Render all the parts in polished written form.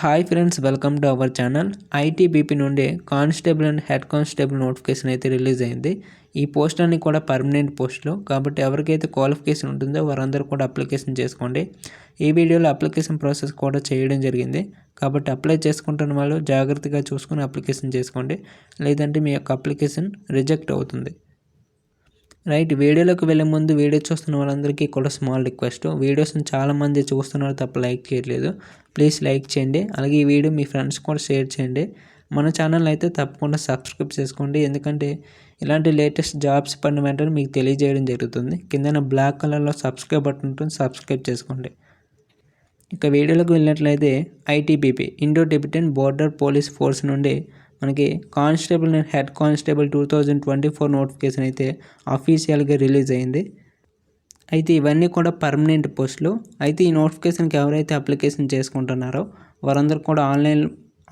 Hi friends, welcome to our channel. ITBP నుండి constable and head constable notification అయితే release అయింది. ఈ పోస్టులన్నీ కూడా పర్మనెంట్ పోస్టులు కాబట్టి ఎవరికైతే క్వాలిఫికేషన్ ఉంటుందో వారందరూ కూడా అప్లికేషన్ చేసుకోండి. ఈ వీడియోలో అప్లికేషన్ ప్రాసెస్ కూడా చేయడం జరిగింది కాబట్టి అప్లై చేసుకుంటున్న వాళ్ళు జాగ్రత్తగా చూసుకుని అప్లికేషన్ చేసుకోండి, లేదంటే మీ యొక్క అప్లికేషన్ రిజెక్ట్ అవుతుంది. రైట్, వీడియోలోకి వెళ్ళే ముందు వీడియో చూస్తున్న వాళ్ళందరికీ కూడా స్మాల్ రిక్వెస్ట్. వీడియోస్ని చాలామంది చూస్తున్నారు తప్ప లైక్ చేయట్లేదు. ప్లీజ్ లైక్ చేయండి, అలాగే ఈ వీడియో మీ ఫ్రెండ్స్ కూడా షేర్ చేయండి. మన ఛానల్ అయితే తప్పకుండా సబ్స్క్రైబ్ చేసుకోండి, ఎందుకంటే ఇలాంటి లేటెస్ట్ జాబ్స్ పడిన వెంటనే మీకు తెలియజేయడం జరుగుతుంది. కింద బ్లాక్ కలర్లో సబ్స్క్రైబ్ బటన్ ఉంటుంది, సబ్స్క్రైబ్ చేసుకోండి. ఇక వీడియోలోకి వెళ్ళినట్లయితే ITBP Indo Tibetan border police force నుండి మనకి constable and head constable 2024 notification అయితే అఫీషియల్గా రిలీజ్ అయింది. అయితే ఇవన్నీ కూడా పర్మనెంట్ పోస్టులు. అయితే ఈ నోటిఫికేషన్కి ఎవరైతే అప్లికేషన్ చేసుకుంటున్నారో వారందరూ కూడా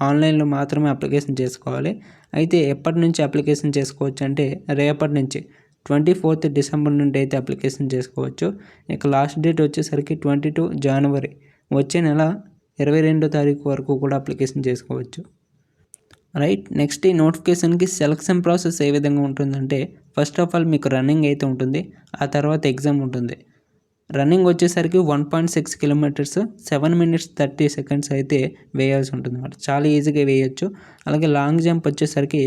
ఆన్లైన్లో మాత్రమే అప్లికేషన్ చేసుకోవాలి. అయితే ఎప్పటి నుంచి అప్లికేషన్ చేసుకోవచ్చు అంటే రేపటి నుంచి 24th డిసెంబర్ నుండి అయితే అప్లికేషన్ చేసుకోవచ్చు. ఇక లాస్ట్ డేట్ వచ్చేసరికి 22 జనవరి, వచ్చే నెల 22వ తారీఖు వరకు కూడా అప్లికేషన్ చేసుకోవచ్చు. రైట్, నెక్స్ట్ ఈ నోటిఫికేషన్కి సెలక్షన్ ప్రాసెస్ ఏ విధంగా ఉంటుందంటే ఫస్ట్ ఆఫ్ ఆల్ మీకు రన్నింగ్ అయితే ఉంటుంది, ఆ తర్వాత ఎగ్జామ్ ఉంటుంది. రన్నింగ్ వచ్చేసరికి 1.6 కిలోమీటర్స్ 7 minutes 30 seconds అయితే వేయాల్సి ఉంటుంది అన్నమాట. చాలా ఈజీగా వేయచ్చు. అలాగే లాంగ్ జంప్ వచ్చేసరికి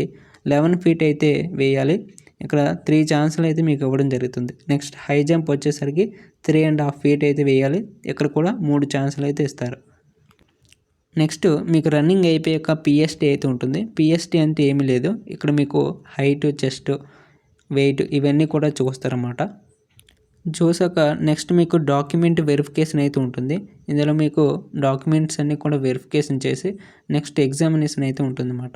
11 feet అయితే వేయాలి. ఇక్కడ 3 ఛాన్సులు అయితే మీకు ఇవ్వడం జరుగుతుంది. నెక్స్ట్ హై జంప్ వచ్చేసరికి 3.5 feet అయితే వేయాలి. ఇక్కడ కూడా 3 ఛాన్సులు అయితే ఇస్తారు. నెక్స్ట్ మీకు రన్నింగ్ అయిపోయాక పిఎస్టీ అయితే ఉంటుంది. పిఎస్టీ అంటే ఏమీ లేదు, ఇక్కడ మీకు హైట్, చెస్ట్, వెయిట్ ఇవన్నీ కూడా చూస్తారన్నమాట. చూసాక నెక్స్ట్ మీకు డాక్యుమెంట్ వెరిఫికేషన్ అయితే ఉంటుంది. ఇందులో మీకు డాక్యుమెంట్స్ అన్నీ కూడా వెరిఫికేషన్ చేసి నెక్స్ట్ ఎగ్జామినేషన్ అయితే ఉంటుందన్నమాట.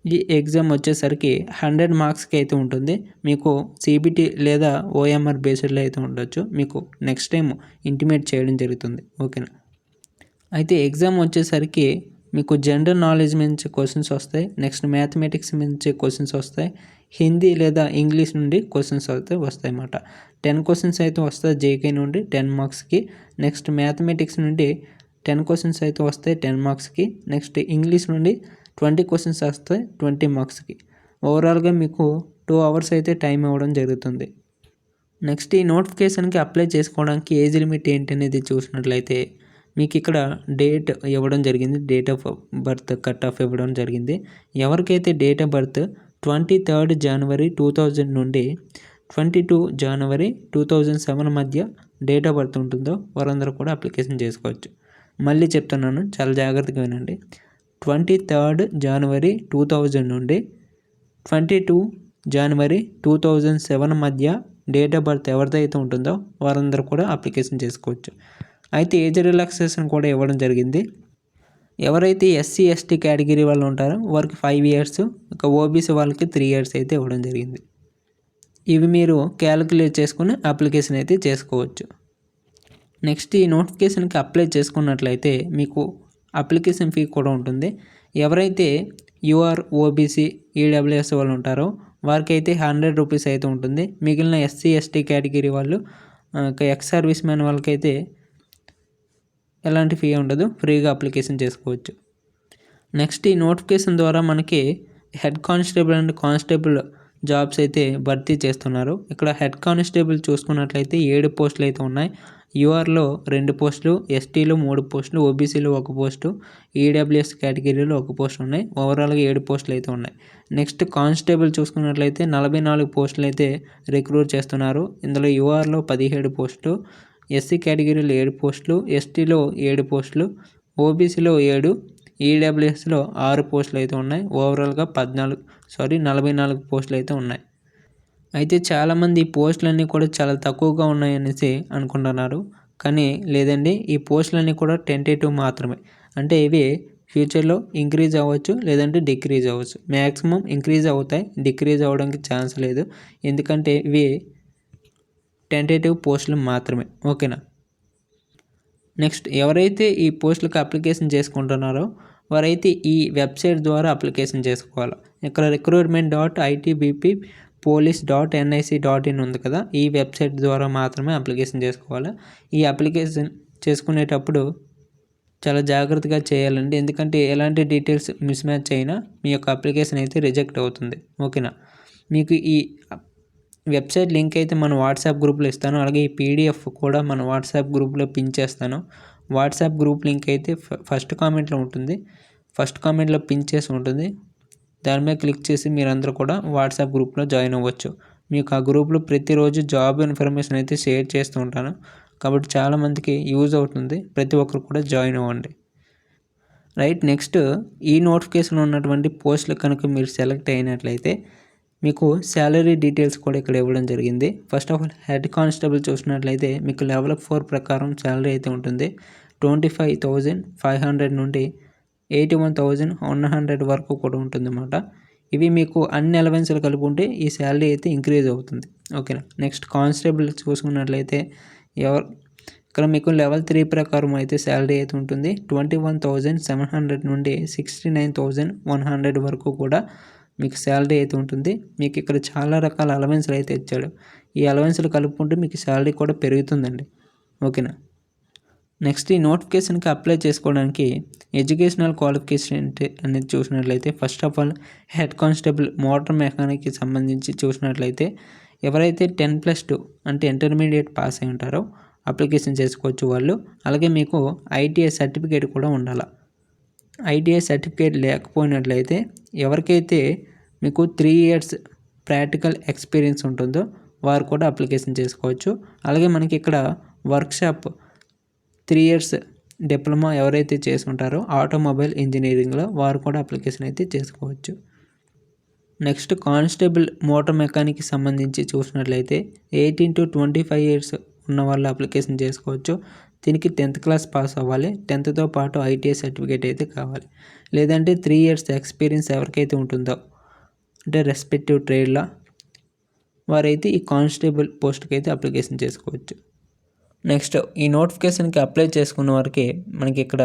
ఈ ఎగ్జామ్ వచ్చేసరికి 100 మార్క్స్కి అయితే ఉంటుంది. మీకు సిబిటి లేదా ఓఎంఆర్ బేస్డ్లో అయితే ఉండొచ్చు. మీకు నెక్స్ట్ టైం ఇంటిమేట్ చేయడం జరుగుతుంది. ఓకేనా. అయితే ఎగ్జామ్ వచ్చేసరికి మీకు జనరల్ నాలెడ్జ్ నుంచి క్వశ్చన్స్ వస్తాయి. నెక్స్ట్ మ్యాథమెటిక్స్ నుంచి క్వశ్చన్స్ వస్తాయి. హిందీ లేదా ఇంగ్లీష్ నుండి క్వశ్చన్స్ అయితే వస్తాయి అన్నమాట. 10 questions అయితే వస్తాయి జేకే నుండి 10 మార్క్స్కి. నెక్స్ట్ మ్యాథమెటిక్స్ నుండి 10 questions అయితే వస్తాయి 10 మార్క్స్కి. నెక్స్ట్ ఇంగ్లీష్ నుండి 20 questions వస్తాయి 20 మార్క్స్కి. ఓవరాల్గా మీకు 2 hours అయితే టైం ఇవ్వడం జరుగుతుంది. నెక్స్ట్ ఈ నోటిఫికేషన్కి అప్లై చేసుకోవడానికి ఏజ్ లిమిట్ ఏంటి అనేది చూసినట్లయితే మీకు ఇక్కడ డేట్ ఇవ్వడం జరిగింది, date of birth cut off ఇవ్వడం జరిగింది. ఎవరికైతే డేట్ ఆఫ్ బర్త్ 23rd జనవరి 2000 నుండి 22 జనవరి 2007 మధ్య డేట్ ఆఫ్ బర్త్ ఉంటుందో వారందరూ కూడా అప్లికేషన్ చేసుకోవచ్చు. మళ్ళీ చెప్తున్నాను, చాలా జాగ్రత్తగా వినండి. 23rd జనవరి 2000 నుండి 22 జనవరి 2007 మధ్య డేట్ ఆఫ్ బర్త్ ఎవరిదైతే ఉంటుందో వారందరూ కూడా అప్లికేషన్ చేసుకోవచ్చు. అయితే ఏజ్ రిలాక్సేషన్ కూడా ఇవ్వడం జరిగింది. ఎవరైతే ఎస్సీ ఎస్టీ కేటగిరీ వాళ్ళు ఉంటారో వారికి 5 years, ఇక ఓబీసీ వాళ్ళకి 3 years అయితే ఇవ్వడం జరిగింది. ఇవి మీరు క్యాలిక్యులేట్ చేసుకుని అప్లికేషన్ అయితే చేసుకోవచ్చు. నెక్స్ట్ ఈ నోటిఫికేషన్కి అప్లై చేసుకున్నట్లయితే మీకు అప్లికేషన్ ఫీ కూడా ఉంటుంది. ఎవరైతే యూఆర్, ఓబీసీ, ఈడబ్ల్యూఎస్ వాళ్ళు ఉంటారో వారికి అయితే 100 rupees అయితే ఉంటుంది. మిగిలిన ఎస్సీ ఎస్టీ కేటగిరీ వాళ్ళు, ఎక్స్ సర్వీస్ మ్యాన్ వాళ్ళకైతే ఎలాంటి ఫీ ఉండదు, ఫ్రీగా అప్లికేషన్ చేసుకోవచ్చు. నెక్స్ట్ ఈ నోటిఫికేషన్ ద్వారా మనకి head constable and constable jobs అయితే భర్తీ చేస్తున్నారు. ఇక్కడ హెడ్ కానిస్టేబుల్ చూసుకున్నట్లయితే 7 పోస్టులు అయితే ఉన్నాయి. యూఆర్లో 2 పోస్టులు, ఎస్టీలో 3 పోస్టులు, ఓబీసీలో 1 పోస్టు, ఈడబ్ల్యూఎస్ కేటగిరీలో 1 పోస్ట్ ఉన్నాయి. ఓవరాల్గా 7 పోస్టులు అయితే ఉన్నాయి. నెక్స్ట్ కానిస్టేబుల్ చూసుకున్నట్లయితే 44 పోస్టులు అయితే రిక్రూట్ చేస్తున్నారు. ఇందులో యూఆర్లో 17 పోస్టులు, ఎస్సీ కేటగిరీలో 7 పోస్టులు, ఎస్టీలో 7 పోస్టులు, ఓబీసీలో 7, ఈడబ్ల్యూఎస్లో 6 పోస్టులు అయితే ఉన్నాయి. ఓవరాల్గా 44 పోస్టులు అయితే ఉన్నాయి. అయితే చాలామంది ఈ పోస్టులన్నీ కూడా చాలా తక్కువగా ఉన్నాయనేసి అనుకుంటున్నారు, కానీ లేదండి, ఈ పోస్టులన్నీ కూడా టెంటేటివ్ మాత్రమే. అంటే ఇవి ఫ్యూచర్లో ఇంక్రీజ్ అవ్వచ్చు, లేదంటే డిక్రీజ్ అవ్వచ్చు. మ్యాక్సిమం ఇంక్రీజ్ అవుతాయి, డిక్రీజ్ అవ్వడానికి ఛాన్స్ లేదు, ఎందుకంటే ఇవి టెంటేటివ్ పోస్టులు మాత్రమే. ఓకేనా. నెక్స్ట్ ఎవరైతే ఈ పోస్టులకు అప్లికేషన్ చేసుకుంటున్నారో వారైతే ఈ వెబ్సైట్ ద్వారా అప్లికేషన్ చేసుకోవాలి. ఇక్కడ recruitment.itbppolice.nic.in ఉంది కదా, ఈ వెబ్సైట్ ద్వారా మాత్రమే అప్లికేషన్ చేసుకోవాలి. ఈ అప్లికేషన్ చేసుకునేటప్పుడు చాలా జాగ్రత్తగా చేయాలండి. ఎందుకంటే ఎలాంటి డీటెయిల్స్ మిస్ మ్యాచ్ అయినా మీ యొక్క అప్లికేషన్ అయితే రిజెక్ట్ అవుతుంది. ఓకేనా. మీకు ఈ వెబ్సైట్ లింక్ అయితే మన వాట్సాప్ గ్రూప్లో ఇస్తాను. అలాగే ఈ పీడిఎఫ్ కూడా మన వాట్సాప్ గ్రూప్లో పిన్ చేస్తాను. వాట్సాప్ గ్రూప్ లింక్ అయితే ఫస్ట్ కామెంట్లో ఉంటుంది. ఫస్ట్ కామెంట్లో పిన్ చేసి ఉంటుంది. దాని మీద క్లిక్ చేసి మీరందరూ కూడా వాట్సాప్ గ్రూప్లో జాయిన్ అవ్వచ్చు. మీకు ఆ గ్రూప్లో ప్రతిరోజు జాబ్ ఇన్ఫర్మేషన్ అయితే షేర్ చేస్తూ ఉంటాను. కాబట్టి చాలామందికి యూజ్ అవుతుంది. ప్రతి ఒక్కరు కూడా జాయిన్ అవ్వండి. రైట్. నెక్స్ట్ ఈ నోటిఫికేషన్లో ఉన్నటువంటి పోస్టులు కనుక మీరు సెలెక్ట్ అయినట్లయితే మీకు శాలరీ డీటెయిల్స్ కూడా ఇక్కడ ఇవ్వడం జరిగింది. First of all head constable చూసినట్లయితే మీకు లెవెల్ 4 ప్రకారం శాలరీ అయితే ఉంటుంది. 25,500 నుండి 81,100 వరకు కూడా ఉంటుందన్నమాట. ఇవి మీకు అన్ని అలవెన్స్లు కలుపుకుంటే ఈ శాలరీ అయితే ఇంక్రీజ్ అవుతుంది. ఓకేనా. నెక్స్ట్ కానిస్టేబుల్ చూసుకున్నట్లయితే ఇక్కడ మీకు లెవెల్ 3 ప్రకారం అయితే శాలరీ అయితే ఉంటుంది. 21,700 నుండి 69,100 వరకు కూడా మీకు శాలరీ అయితే ఉంటుంది. మీకు ఇక్కడ చాలా రకాల అలవెన్స్లు అయితే ఇచ్చాడు. ఈ అలవెన్స్లు కలుపుకుంటే మీకు శాలరీ కూడా పెరుగుతుందండి. ఓకేనా. నెక్స్ట్ ఈ నోటిఫికేషన్కి అప్లై చేసుకోవడానికి ఎడ్యుకేషనల్ క్వాలిఫికేషన్ ఏంటి అనేది చూసినట్లయితే first of all head constable motor మెకానిక్కి సంబంధించి చూసినట్లయితే ఎవరైతే 10+2 అంటే ఇంటర్మీడియట్ పాస్ అయి ఉంటారో అప్లికేషన్ చేసుకోవచ్చు వాళ్ళు. అలాగే మీకు ఐటీఐ సర్టిఫికేట్ కూడా ఉండాలి. ఐటీఐ సర్టిఫికేట్ లేకపోయినట్లయితే ఎవరికైతే మీకు 3 years ప్రాక్టికల్ ఎక్స్పీరియన్స్ ఉంటుందో వారు కూడా అప్లికేషన్ చేసుకోవచ్చు. అలాగే మనకి ఇక్కడ వర్క్షాప్ 3 years డిప్లొమా ఎవరైతే చేసుకుంటారో ఆటోమొబైల్ ఇంజనీరింగ్లో వారు కూడా అప్లికేషన్ అయితే చేసుకోవచ్చు. నెక్స్ట్ కానిస్టేబుల్ మోటార్ మెకానిక్కి సంబంధించి చూసినట్లయితే 18 to 25 years ఉన్న వాళ్ళు అప్లికేషన్ చేసుకోవచ్చు. దీనికి 10th class పాస్ అవ్వాలి. 10th పాటు ఐటీఐ సర్టిఫికేట్ అయితే కావాలి. లేదంటే 3 years ఎక్స్పీరియన్స్ ఎవరికైతే ఉంటుందో అంటే రెస్పెక్టివ్ ట్రేడ్లో వారైతే ఈ కానిస్టేబుల్ పోస్ట్కి అయితే అప్లికేషన్ చేసుకోవచ్చు. నెక్స్ట్ ఈ నోటిఫికేషన్కి అప్లై చేసుకున్న వారికి మనకి ఇక్కడ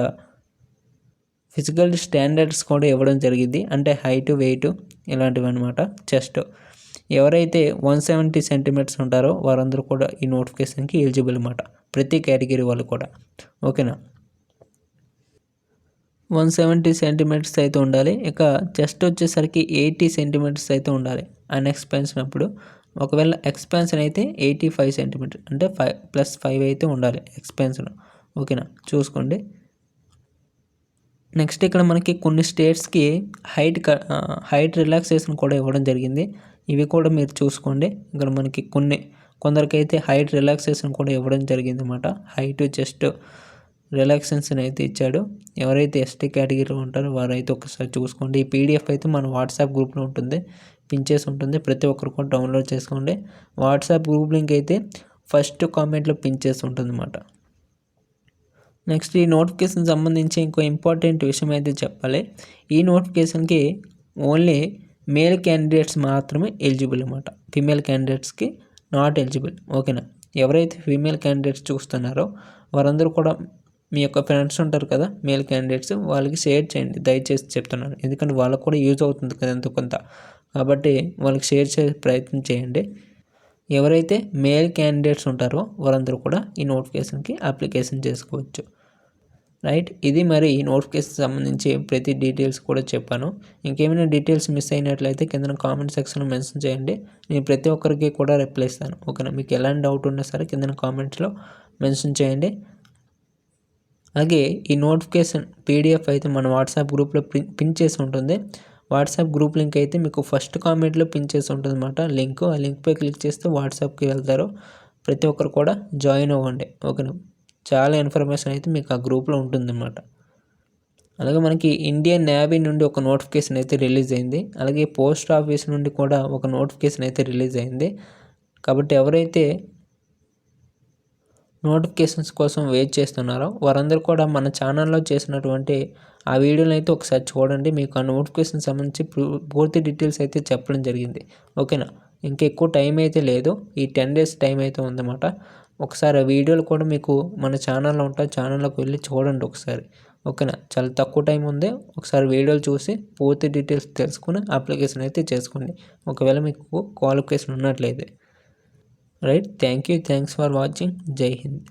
ఫిజికల్ స్టాండర్డ్స్ కూడా ఇవ్వడం జరిగింది. అంటే హైటు, వెయిట్ ఇలాంటివి అనమాట. చెస్ట్ ఎవరైతే 170 centimeters ఉంటారో వారందరూ కూడా ఈ నోటిఫికేషన్కి ఎలిజిబుల్ అన్నమాట. ప్రతి కేటగిరీ వాళ్ళు కూడా. ఓకేనా. 170 centimeters అయితే ఉండాలి. ఇక చెస్ట్ వచ్చేసరికి 80 centimeters అయితే ఉండాలి. అన్ఎక్స్పాన్షన్ అప్పుడు ఒకవేళ ఎక్స్పాన్షన్ అయితే 85 centimeters అంటే 5+5 అయితే ఉండాలి ఎక్స్పాన్షన్. ఓకేనా. చూసుకోండి. నెక్స్ట్ ఇక్కడ మనకి కొన్ని స్టేట్స్కి హైట్ రిలాక్సేషన్ కూడా ఇవ్వడం జరిగింది. ఇవి కూడా మీరు చూసుకోండి. ఇక్కడ మనకి కొందరికైతే హైట్ రిలాక్సేషన్ కూడా ఇవ్వడం జరిగింది అన్నమాట. హైట్ చెస్ట్ రిలాక్సేషన్ అయితే ఇచ్చాడు. ఎవరైతే ఎస్టీ కేటగిరీలో ఉంటారో వారైతే ఒకసారి చూసుకోండి. ఈ పీడిఎఫ్ అయితే మన వాట్సాప్ గ్రూప్లో ఉంటుంది, పిన్ చేసి ఉంటుంది. ప్రతి ఒక్కరు కూడా డౌన్లోడ్ చేసుకోండి. వాట్సాప్ గ్రూప్ లింక్ అయితే ఫస్ట్ కామెంట్లో పిన్ చేసి ఉంటుంది అన్నమాట. నెక్స్ట్ ఈ నోటిఫికేషన్ సంబంధించి ఇంకో ఇంపార్టెంట్ విషయం అయితే చెప్పాలి. ఈ నోటిఫికేషన్కి ఓన్లీ మేల్ క్యాండిడేట్స్ మాత్రమే ఎలిజిబుల్ అన్నమాట. ఫీమేల్ క్యాండిడేట్స్కి నాట్ ఎలిజిబుల్. ఓకేనా. ఎవరైతే ఫీమేల్ క్యాండిడేట్స్ చూస్తున్నారో వారందరూ కూడా మీ యొక్క ఫ్రెండ్స్ ఉంటారు కదా మేల్ క్యాండిడేట్స్, వాళ్ళకి షేర్ చేయండి దయచేసి చెప్తున్నాను. ఎందుకంటే వాళ్ళకు కూడా యూజ్ అవుతుంది కదా ఎంతో కొంత. కాబట్టి వాళ్ళకి షేర్ చేసే ప్రయత్నం చేయండి. ఎవరైతే మేల్ క్యాండిడేట్స్ ఉంటారో వారందరూ కూడా ఈ నోటిఫికేషన్కి అప్లికేషన్ చేసుకోవచ్చు. రైట్. ఇది మరి ఈ నోటిఫికేషన్ సంబంధించి ప్రతి డీటెయిల్స్ కూడా చెప్పాను. ఇంకేమైనా డీటెయిల్స్ మిస్ అయినట్లయితే కింద కామెంట్ సెక్షన్లో మెన్షన్ చేయండి. నేను ప్రతి ఒక్కరికి కూడా రిప్లై ఇస్తాను. ఓకేనా. మీకు ఎలాంటి డౌట్ ఉన్నా సరే కింద కామెంట్స్లో మెన్షన్ చేయండి. అలాగే ఈ నోటిఫికేషన్ పీడిఎఫ్ అయితే మన వాట్సాప్ గ్రూప్లో పిన్ చేసి ఉంటుంది. వాట్సాప్ గ్రూప్ లింక్ అయితే మీకు ఫస్ట్ కామెంట్లో పిన్ చేసి ఉంటుంది అన్నమాట. లింక్ ఆ లింక్పై క్లిక్ చేస్తే వాట్సాప్కి వెళ్తారు. ప్రతి ఒక్కరు కూడా జాయిన్ అవ్వండి. ఓకేనా. చాలా ఇన్ఫర్మేషన్ అయితే మీకు ఆ గ్రూప్లో ఉంటుందన్నమాట. అలాగే మనకి ఇండియన్ నేవీ నుండి ఒక నోటిఫికేషన్ అయితే రిలీజ్ అయింది. అలాగే పోస్ట్ ఆఫీస్ నుండి కూడా ఒక నోటిఫికేషన్ అయితే రిలీజ్ అయింది. కాబట్టి ఎవరైతే నోటిఫికేషన్స్ కోసం వెయిట్ చేస్తున్నారో వారందరూ కూడా మన ఛానల్లో చేసినటువంటి ఆ వీడియోని అయితే ఒకసారి చూడండి. మీకు ఆ నోటిఫికేషన్ సంబంధించి పూర్తి డీటెయిల్స్ అయితే చెప్పడం జరిగింది. ఓకేనా. ఇంకా ఎక్కువ టైం అయితే లేదు. ఈ 10 days టైం అయితే ఉందన్నమాట. ఒకసారి ఆ వీడియోలు కూడా మీకు మన ఛానల్లో ఉంటాయి. ఛానల్లోకి వెళ్ళి చూడండి ఒకసారి. ఓకేనా. చాలా తక్కువ టైం ఉంది. ఒకసారి వీడియోలు చూసి పూర్తి డీటెయిల్స్ తెలుసుకుని అప్లికేషన్ అయితే చేసుకోండి ఒకవేళ మీకు క్వాలిఫికేషన్ ఉన్నట్లయితే. రైట్. Thanks for watching. జై హింద్.